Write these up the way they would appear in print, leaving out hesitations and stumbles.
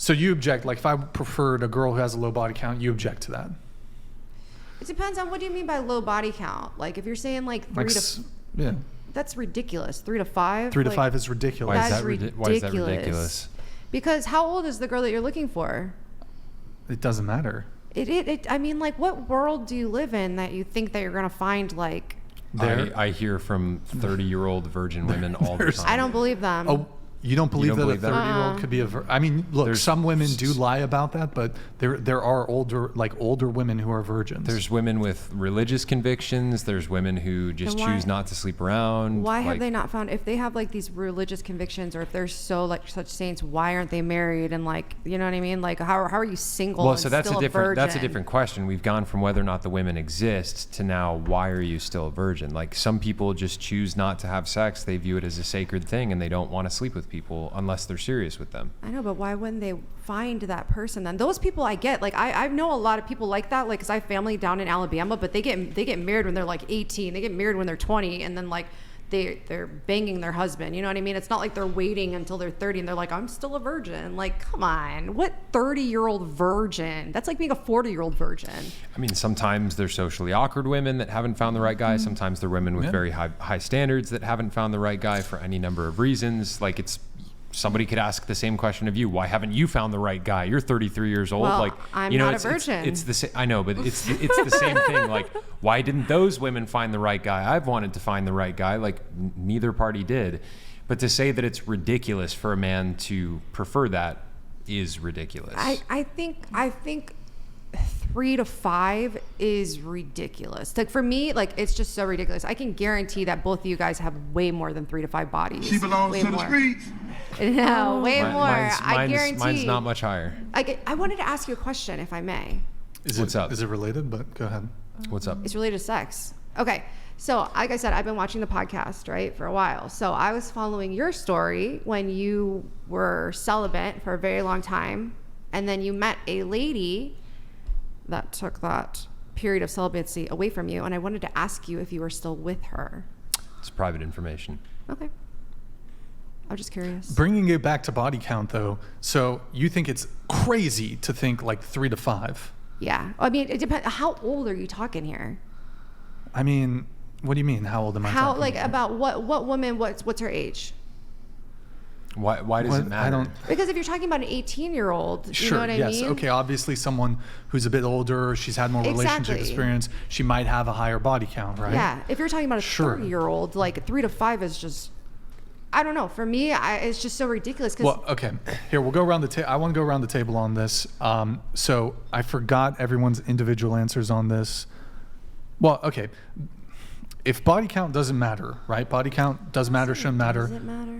So you object, like if I preferred a girl who has a low body count, you object to that? It depends on what do you mean by low body count? Like if you're saying like yeah. That's ridiculous. 3 to 5? 3 to 5 is ridiculous. Why is that ridiculous? Because how old is the girl that you're looking for? It doesn't matter. I mean, like, what world do you live in that you think that you're going to find, like... I hear from 30-year-old virgin women all the time. I don't believe them. Oh, you don't believe that a 30-year-old could be a virgin? I mean, look, some women do lie about that, but there are older women who are virgins. There's women with religious convictions. There's women who just choose not to sleep around. Why have they not found, if they have like these religious convictions, or if they're so like such saints, why aren't they married? And like, you know what I mean? Like, how are you single? Well, so that's still a different virgin? that's a different question. We've gone from whether or not the women exist to now, why are you still a virgin? Like, some people just choose not to have sex. They view it as a sacred thing, and they don't want to sleep with people unless they're serious with them. I know, but why wouldn't they find that person then? Those people I get, like I know a lot of people like that, like because I have family down in Alabama, but they get married when they're like 18, they get married when they're 20, and then like they're banging their husband, you know what I mean? It's not like they're waiting until they're 30 and they're like, I'm still a virgin. Like, come on, what 30-year-old virgin? That's like being a 40-year-old virgin. I mean, sometimes they're socially awkward women that haven't found the right guy. Sometimes they're women with very high standards that haven't found the right guy for any number of reasons. Like, somebody could ask the same question of you. Why haven't you found the right guy? You're 33 years old. Well, like, I'm you know, not a virgin. It's the same. I know, but it's the same thing. Like, why didn't those women find the right guy? I've wanted to find the right guy. Like, neither party did. But to say that it's ridiculous for a man to prefer that is ridiculous. I think 3 to 5 is ridiculous. Like for me, like it's just so ridiculous. I can guarantee that both of you guys have way more than 3 to 5 bodies. She belongs way to more. the streets. No, way more. I guarantee. Mine's not much higher. I wanted to ask you a question, if I may. What's up? Is it related? But go ahead. What's up? It's related to sex. Okay. So, like I said, I've been watching the podcast, right, for a while. So I was following your story when you were celibate for a very long time, and then you met a lady that took that period of celibacy away from you, and I wanted to ask you if you were still with her. It's private information. Okay. I'm just curious. Bringing it back to body count, though, so you think it's crazy to think like 3 to 5? Yeah. I mean, it depends. How old are you talking here? I mean, what do you mean? How old am I talking? Like, about what woman, what's her age? Why does it matter? Because if you're talking about an 18-year-old, sure, you know what I yes, mean? Okay, obviously someone who's a bit older, she's had more relationship experience, she might have a higher body count, right? Yeah, if you're talking about a 30-year-old, like 3 to 5 is just, I don't know. For me, it's just so ridiculous. Well, okay, here, we'll go around the table. I want to go around the table on this. So I forgot everyone's individual answers on this. Well, okay. If body count doesn't matter, right? Body count doesn't matter, shouldn't matter. Does it matter?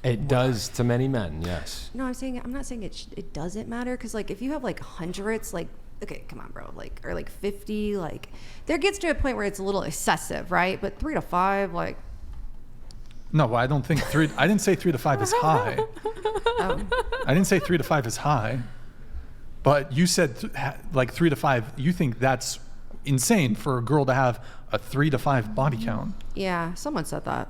It does to many men, yes. No, I'm not saying it doesn't matter, because like if you have like hundreds, like, okay, come on, bro, like, or like 50, like there gets to a point where it's a little excessive, right? But 3 to 5, like. No, I don't think I didn't say 3 to 5 is high. Oh. I didn't say 3 to 5 is high, but you said like 3 to 5. You think that's insane for a girl to have a 3 to 5 body count? Yeah, someone said that.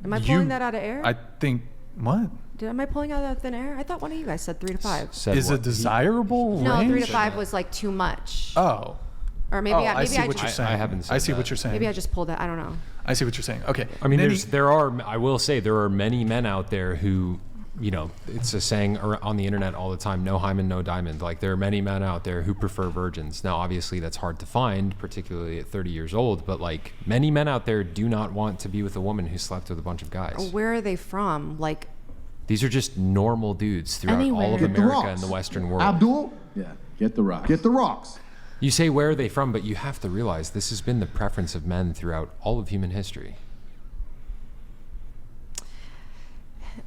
Am I pulling that out of air? I think. What? Am I pulling out of thin air? I thought one of you guys said 3 to 5. Is it desirable range? No, 3 to 5 was like too much. Oh. Or maybe I see what you're saying. I haven't said I see that. what you're saying. Maybe I just pulled it. I don't know. I see what you're saying. Okay. I mean, I will say there are many men out there who, you know, it's a saying on the internet all the time, no hymen, no diamond. Like, there are many men out there who prefer virgins. Now, obviously that's hard to find, particularly at 30 years old, but like many men out there do not want to be with a woman who slept with a bunch of guys. Where are they from? Like, these are just normal dudes throughout all of America and the Western world. Abdul? Yeah, get the rocks. Get the rocks. You say, where are they from? But you have to realize this has been the preference of men throughout all of human history.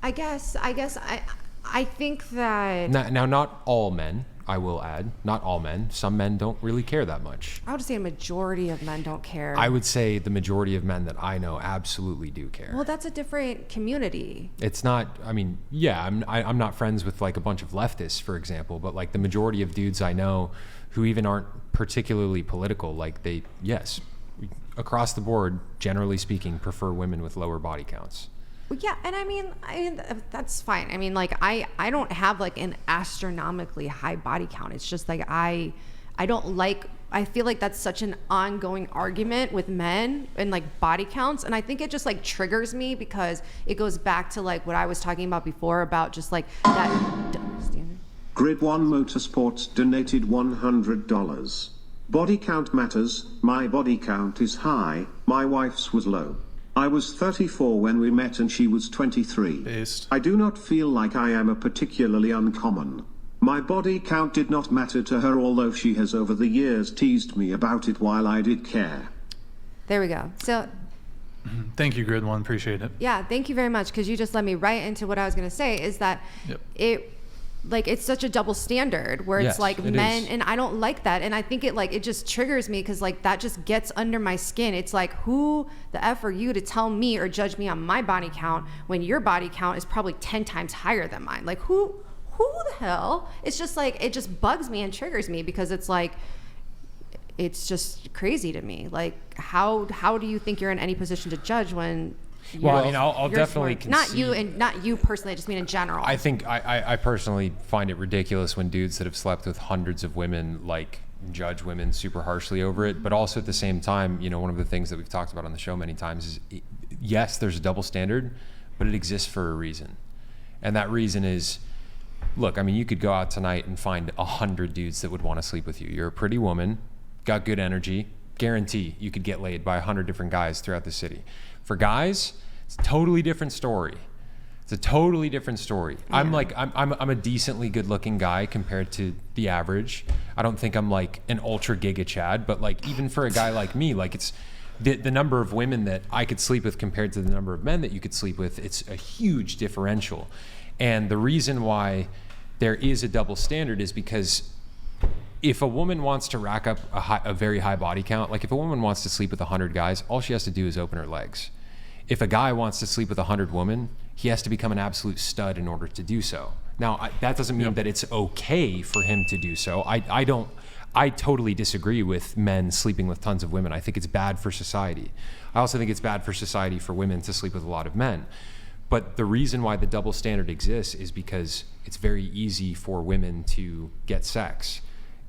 I guess I think that... Now, not all men, I will add. Not all men. Some men don't really care that much. I would say a majority of men don't care. I would say the majority of men that I know absolutely do care. Well, that's a different community. It's not, I mean, yeah, I'm not friends with like a bunch of leftists, for example, but like the majority of dudes I know who even aren't particularly political, like across the board, generally speaking, prefer women with lower body counts. Well, yeah, and I mean that's fine. I mean, like I don't have like an astronomically high body count. It's just like I don't like. I feel like that's such an ongoing argument with men and like body counts, and I think it just like triggers me because it goes back to like what I was talking about before about just like that double standard. Grid 1 Motorsports donated $100. Body count matters. My body count is high. My wife's was low. I was 34 when we met and she was 23. Based. I do not feel like I am a particularly uncommon. My body count did not matter to her, although she has over the years teased me about it while I did care. There we go. So Thank you, Grid One. Appreciate it. yeah, thank you very much because you just led me right into what I was going to say is that it's such a double standard where Yes, it's like it men is. and I don't like that, and I think it just triggers me because like that just gets under my skin. It's like, who the F are you to tell me or judge me on my body count when your body count is probably 10 times higher than mine? Like who the hell? It's just like it just bugs me and triggers me because it's like it's just crazy to me. Like how do you think you're in any position to judge when Well, I mean, I'll you're definitely smart? Not you concede. and not you personally. I just mean in general. I think I personally find it ridiculous when dudes that have slept with hundreds of women like judge women super harshly over it. But also at the same time, you know, one of the things that we've talked about on the show many times is yes, there's a double standard, but it exists for a reason. And that reason is, look, I mean, you could go out tonight and find 100 dudes that would want to sleep with you. You're a pretty woman, got good energy, guarantee you could get laid by 100 different guys throughout the city. For guys, it's a totally different story. It's a totally different story. Yeah. I'm a decently good looking guy compared to the average. I don't think I'm like an ultra giga Chad, but like even for a guy like me, like it's the number of women that I could sleep with compared to the number of men that you could sleep with, it's a huge differential. And the reason why there is a double standard is because if a woman wants to rack up a very high body count, like if a woman wants to sleep with 100 guys, all she has to do is open her legs. If a guy wants to sleep with 100 women, he has to become an absolute stud in order to do so. Now, that doesn't mean that it's okay for him to do so. I totally disagree with men sleeping with tons of women. I think it's bad for society. I also think it's bad for society for women to sleep with a lot of men. But the reason why the double standard exists is because it's very easy for women to get sex.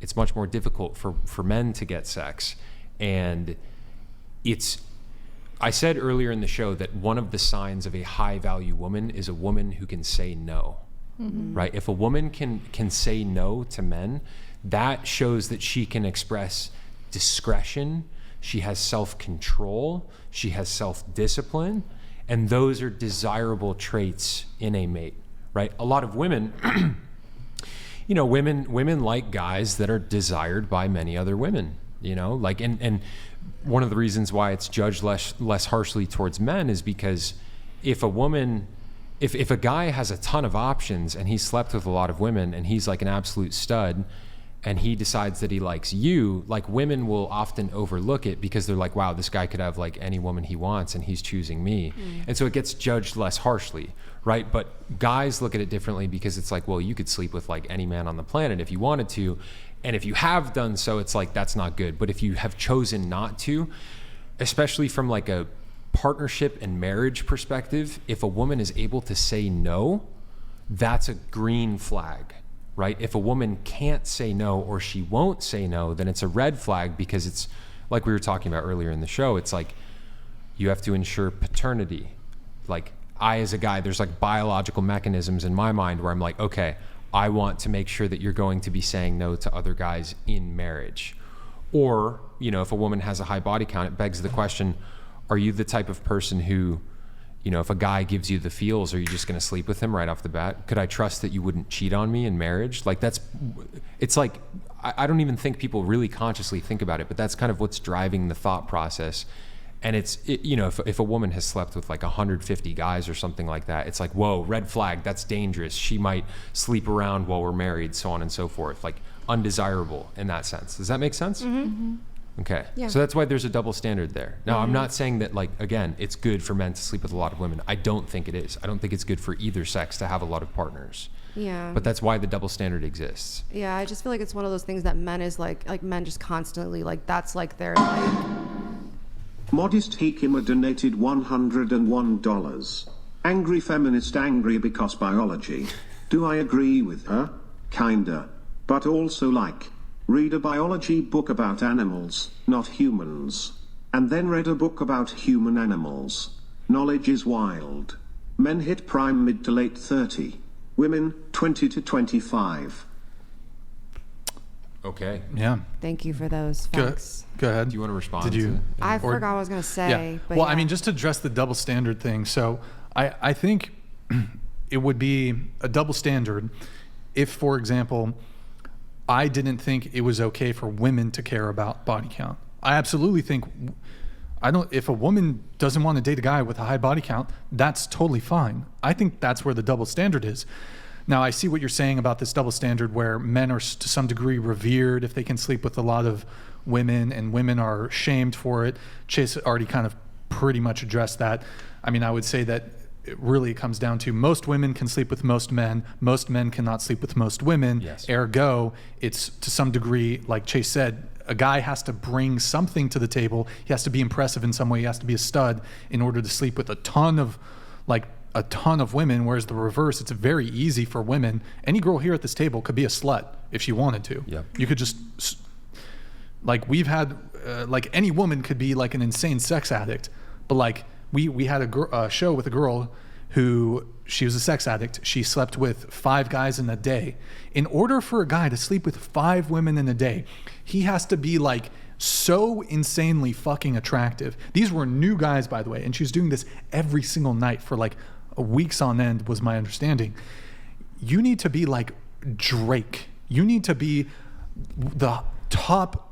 It's much more difficult for men to get sex. And I said earlier in the show that one of the signs of a high value woman is a woman who can say no, right? If a woman can say no to men, that shows that she can express discretion, she has self-control, she has self-discipline, and those are desirable traits in a mate, right? A lot of women, you know, women like guys that are desired by many other women, you know, like, and one of the reasons why it's judged less harshly towards men is because if a guy has a ton of options and he's slept with a lot of women and he's like an absolute stud and he decides that he likes you, like women will often overlook it because they're like, wow, this guy could have like any woman he wants and he's choosing me. And so it gets judged less harshly, right? But guys look at it differently because it's like, well, you could sleep with like any man on the planet if you wanted to. And if you have done so, it's like, that's not good. But if you have chosen not to, especially from like a partnership and marriage perspective, if a woman is able to say no, that's a green flag, right? If a woman can't say no or she won't say no, then it's a red flag because it's like we were talking about earlier in the show. It's like you have to ensure paternity. Like I, as a guy, there's like biological mechanisms in my mind where I'm like, okay, I want to make sure that you're going to be saying no to other guys in marriage. Or, you know, if a woman has a high body count, it begs the question, are you the type of person who, you know, if a guy gives you the feels, are you just going to sleep with him right off the bat? Could I trust that you wouldn't cheat on me in marriage? Like it's like, I don't even think people really consciously think about it, but that's kind of what's driving the thought process. And you know, if a woman has slept with like 150 guys or something like that, it's like, whoa, red flag, that's dangerous. She might sleep around while we're married, so on and so forth. Like undesirable in that sense. Does that make sense? Mm-hmm. Okay. Yeah. So that's why there's a double standard there. Now, I'm not saying that, like, again, it's good for men to sleep with a lot of women. I don't think it is. I don't think it's good for either sex to have a lot of partners. Yeah. But that's why the double standard exists. Yeah, I just feel like it's one of those things that men is like men just constantly, like, that's like their, like... Modest Hikima donated $101. Angry feminist, angry because biology. Do I agree with her? Kinda. But also like. Read a biology book about animals, not humans. And then read a book about human animals. Knowledge is wild. Men hit prime mid to late 30. Women 20 to 25. Okay. Yeah. Thank you for those facts. Go ahead. Do you want to respond? Did you? I Or- forgot what I was going to say. Yeah. But Well, yeah. I mean, just to address the double standard thing. So I think it would be a double standard if, for example, I didn't think it was okay for women to care about body count. I absolutely think if a woman doesn't want to date a guy with a high body count, that's totally fine. I think that's where the double standard is. Now, I see what you're saying about this double standard where men are to some degree revered if they can sleep with a lot of women and women are shamed for it. Chase already kind of pretty much addressed that. I mean, I would say that it really comes down to most women can sleep with most men cannot sleep with most women. Yes. Ergo, it's to some degree, like Chase said, a guy has to bring something to the table. He has to be impressive in some way. He has to be a stud in order to sleep with a ton of women, whereas the reverse, it's very easy for women. Any girl here at this table could be a slut if she wanted to. Yep. You could just, like we've had, like any woman could be like an insane sex addict, but like we had a show with a girl who, she was a sex addict. She slept with 5 guys in a day. In order for a guy to sleep with 5 women in a day, he has to be like so insanely fucking attractive. These were new guys, by the way, and she was doing this every single night for like weeks on end, was my understanding. You need to be like Drake. You need to be the top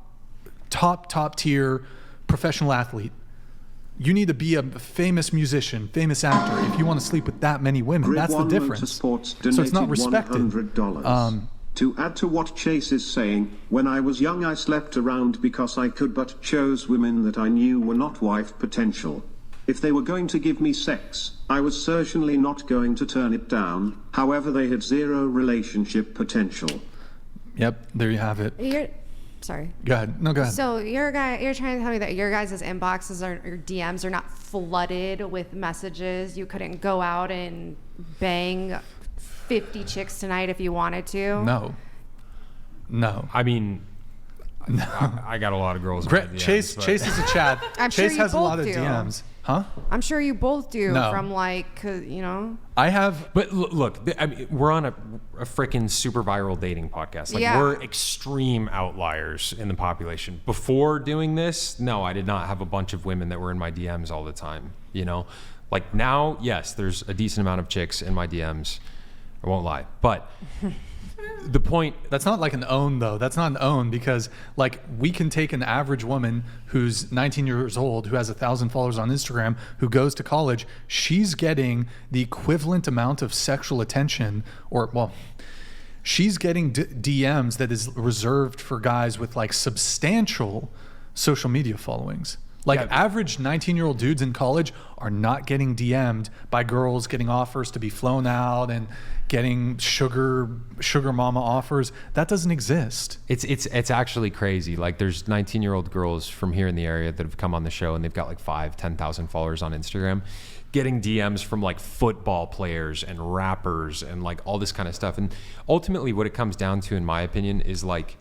tier professional athlete. You need to be a famous musician, famous actor if you want to sleep with that many women. Grid That's the 1 difference. Motorsports So it's not donated respected. $100. To add to what Chase is saying, when I was young I slept around because I could, but chose women that I knew were not wife potential. If they were going to give me sex, I was certainly not going to turn it down. However, they had 0 relationship potential. Yep, there you have it. Sorry. Go ahead. No, go ahead. So you're trying to tell me that your guys' inboxes or DMs are not flooded with messages. You couldn't go out and bang 50 chicks tonight if you wanted to? No. I mean, I got a lot of girls. in my DMs, Chase but- is a Chad. I'm sure Chase you has a both lot of do. DMs. Huh? I'm sure you both do. No. From like, 'cause, you know. I have. But look, I mean, we're on a freaking super viral dating podcast. Like, Yeah. we're extreme outliers in the population. Before doing this, no, I did not have a bunch of women that were in my DMs all the time. You know, like now, yes, there's a decent amount of chicks in my DMs. I won't lie, but the point. That's not like an own though. That's not an own because like we can take an average woman who's 19 years old, who has 1,000 followers on Instagram, who goes to college. She's getting the equivalent amount of sexual attention, or well, she's getting DMs that is reserved for guys with like substantial social media followings. Like Yeah. average 19-year-old dudes in college are not getting DM'd by girls getting offers to be flown out and getting sugar mama offers. That doesn't exist. It's actually crazy. Like there's 19-year-old girls from here in the area that have come on the show and they've got like 10,000 followers on Instagram, getting DMs from like football players and rappers and like all this kind of stuff. And ultimately what it comes down to, in my opinion, is like,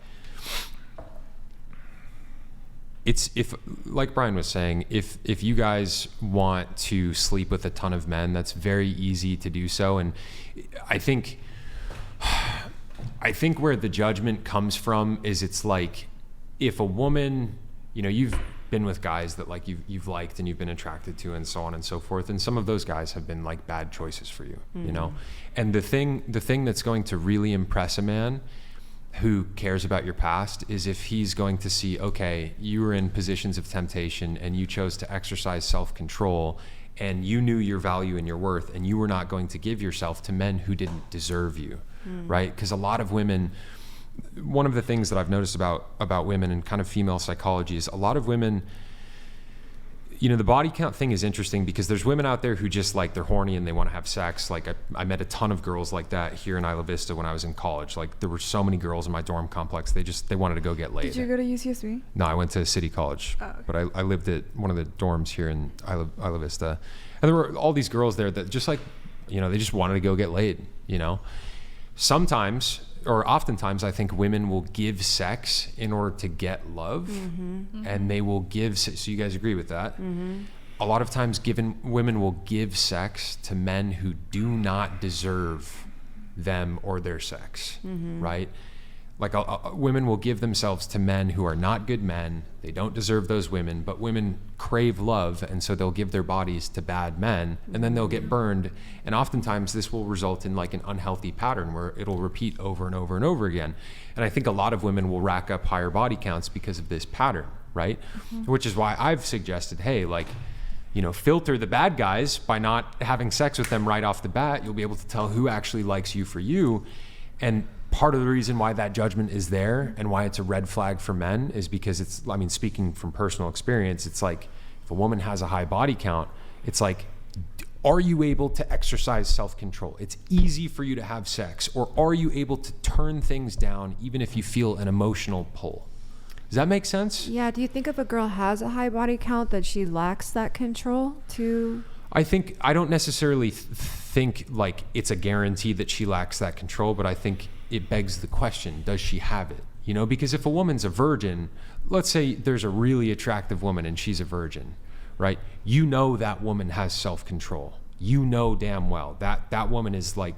if like Brian was saying, if you guys want to sleep with a ton of men, that's very easy to do so. And I think where the judgment comes from is it's like, if a woman, you know, you've been with guys that like you've liked and you've been attracted to and so on and so forth, and some of those guys have been like bad choices for you, you know. And the thing that's going to really impress a man who cares about your past is if he's going to see, okay, you were in positions of temptation and you chose to exercise self-control and you knew your value and your worth and you were not going to give yourself to men who didn't deserve you, right? Because a lot of women, one of the things that I've noticed about women and kind of female psychology is a lot of women, the body count thing is interesting because there's women out there who just like, they're horny and they want to have sex. Like I met a ton of girls like that here in Isla Vista when I was in college. Like there were so many girls in my dorm complex. They wanted to go get laid. Did you go to UCSB? No, I went to City College, Oh, okay. but I lived at one of the dorms here in Isla Vista. And there were all these girls there that just like, they just wanted to go get laid, Sometimes, or oftentimes, I think women will give sex in order to get love, and they will give. So you guys agree with that? A lot of times, women will give sex to men who do not deserve them or their sex, right? Like women will give themselves to men who are not good men. They don't deserve those women, but women crave love, and so they'll give their bodies to bad men, and then they'll get burned. And oftentimes this will result in like an unhealthy pattern where it'll repeat over and over and over again. And I think a lot of women will rack up higher body counts because of this pattern, right? Which is why I've suggested, hey, like, filter the bad guys by not having sex with them right off the bat. You'll be able to tell who actually likes you for you. And part of the reason why that judgment is there and why it's a red flag for men is because speaking from personal experience, it's like if a woman has a high body count, it's like, are you able to exercise self-control? It's easy for you to have sex, or are you able to turn things down even if you feel an emotional pull? Does that make sense? Yeah. Do you think if a girl has a high body count that she lacks that control to? I don't necessarily think like it's a guarantee that she lacks that control, but I think it begs the question, does she have it? Because if a woman's a virgin, let's say there's a really attractive woman and she's a virgin, right? That woman has self-control. Damn well that woman is like,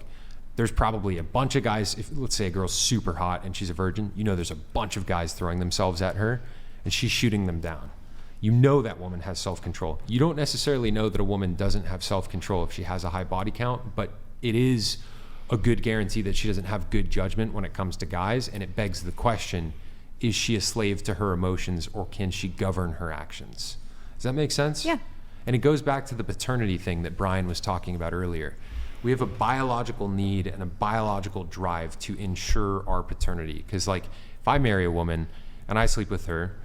there's probably a bunch of guys, if let's say a girl's super hot and she's a virgin, there's a bunch of guys throwing themselves at her and she's shooting them down. That woman has self-control. You don't necessarily know that a woman doesn't have self-control if she has a high body count, but it is a good guarantee that she doesn't have good judgment when it comes to guys. And it begs the question, is she a slave to her emotions, or can she govern her actions? Does that make sense? Yeah. And it goes back to the paternity thing that Brian was talking about earlier. We have a biological need and a biological drive to ensure our paternity. Because like, if I marry a woman and I sleep with her,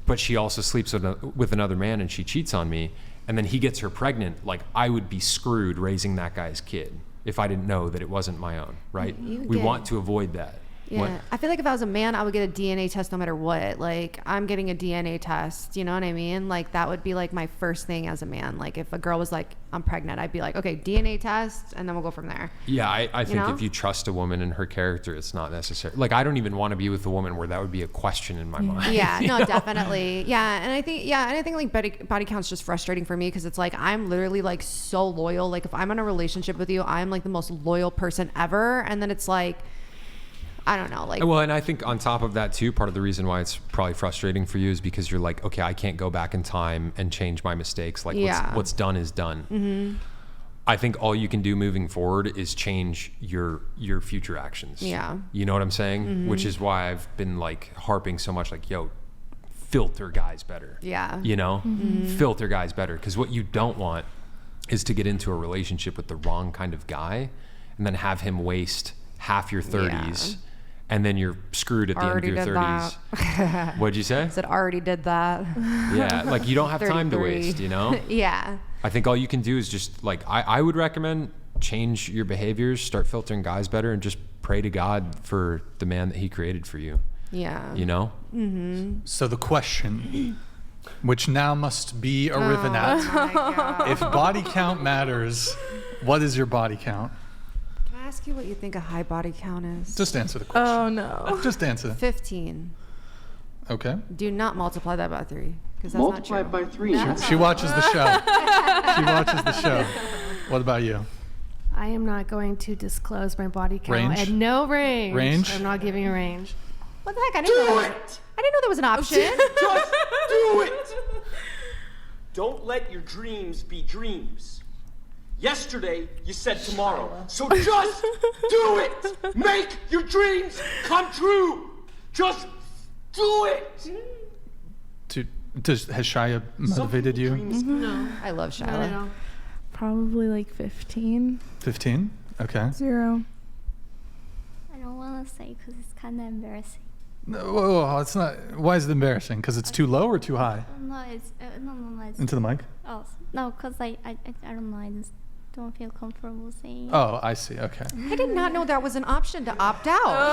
but she also sleeps with another man and she cheats on me, and then he gets her pregnant, like I would be screwed raising that guy's kid if I didn't know that it wasn't my own, right? We want to avoid that. Yeah. I feel like if I was a man, I would get a DNA test no matter what. Like, I'm getting a DNA test, you know what I mean? Like, that would be like my first thing as a man. Like, if a girl was like, I'm pregnant, I'd be like, okay, DNA test, and then we'll go from there. Yeah, I think if you trust a woman and her character, it's not necessary. Like, I don't even want to be with a woman where that would be a question in my mind. Yeah, no, definitely. Yeah, and I think like body count's just frustrating for me because it's like I'm literally like so loyal. Like, if I'm in a relationship with you, I'm like the most loyal person ever, and then it's like, I don't know, like. Well, and I think on top of that too, part of the reason why it's probably frustrating for you is because you're like, okay, I can't go back in time and change my mistakes. Like, what's done is done. Mm-hmm. I think all you can do moving forward is change your future actions. Yeah. You know what I'm saying? Mm-hmm. Which is why I've been like harping so much, like, yo, filter guys better. Yeah. You know, filter guys better, because what you don't want is to get into a relationship with the wrong kind of guy and then have him waste half your 30s. Yeah. And then you're screwed at the end of your 30s. What'd you say? I said already did that. Yeah, like you don't have time to waste, you know? Yeah. I think all you can do is just like, I would recommend change your behaviors, start filtering guys better, and just pray to God for the man that he created for you. Yeah. You know? Mm-hmm. So the question, which now must be arisen at, if body count matters, what is your body count? Ask you what you think a high body count is. Just answer the question. Oh no. Just answer. 15. Okay. Do not multiply that by 3, because that's Multiply not true. by 3. She watches the show. She watches the show. What about you? I am not going to disclose my body count. Range? At no range. Range? I'm not giving a range. What the heck? I didn't know there was an option. Just do it! Don't let your dreams be dreams. Yesterday, you said tomorrow. So just do it! Make your dreams come true! Just do it! Has Shia motivated you? No. I love Not at Shyla. all. Probably like 15. 15? Okay. 0. I don't want to say because it's kind of embarrassing. No, whoa, it's not. Why is it embarrassing? Because it's too low or too high? No, it's no. It's, Into the mic? oh no, because I don't know. I just don't feel comfortable saying. Oh, I see. Okay. I did not know that was an option to opt out.